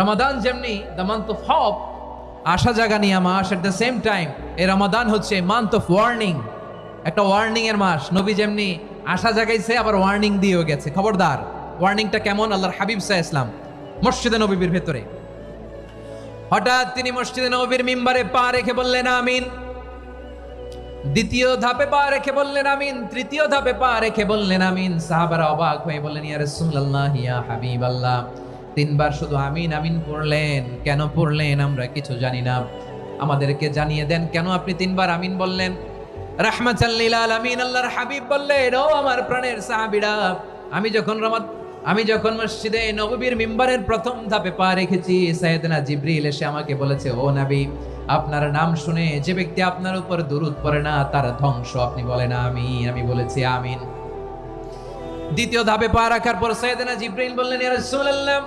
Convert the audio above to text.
রমাদান যেমনি the month of hope, আশা জাগানিয়া মাস, এট দ্য সেম টাইম এই রমাদান হচ্ছে মান্থ অফ ওয়ার্নিং, একটা ওয়ার্নিং এর মাস। নবী যেমনি আশা জাগাইছে আবার ওয়ার্নিং দিয়েও গেছে, খবরদার। ওয়ার্নিংটা কেমন? আল্লাহর হাবিব সাল্লাল্লাহু আলাইহি ওয়াসাল্লাম মসজিদে নববীর ভেতরে হঠাৎ তিনি মসজিদে নববীর মিম্বারে পা রেখে বললেন আমিন। দ্বিতীয় ধাপে পা রেখে বললেন আমিন, তৃতীয় ধাপে পা রেখে বললেন আমিন। সাহাবারা অবাক হয়ে বললেন, ইয়া রাসূলুল্লাহ, ইয়া হাবিবাল্লাহ, তিনবার শুধু আমিন আমিন পড়লেন, কেন পড়লেন আমরা কিছু জানি না, আমাদেরকে জানিয়ে দেন কেন আপনি তিনবার আমিন বললেন। রাহমাতাল লিল আলামিন আল্লাহর হাবিব বললেন, ও আমার প্রাণের সাহাবীরা, আমি যখন মসজিদে নববীর মিম্বারের প্রথম ধাপে পা রেখেছি, সাইয়েদনা জিবরিল এসে আমাকে বলেছে, ও নবী, আপনার নাম শুনে যে ব্যক্তি আপনার উপর দুরূদ পড়ে না তার ধ্বংস। আপনি বলেন আমিন। আমি বলেছি আমিন। দ্বিতীয় ধাপে পা রাখার পর সাইয়েদনা জিবরিল বললেন, ইয়া রাসূলুল্লাহ,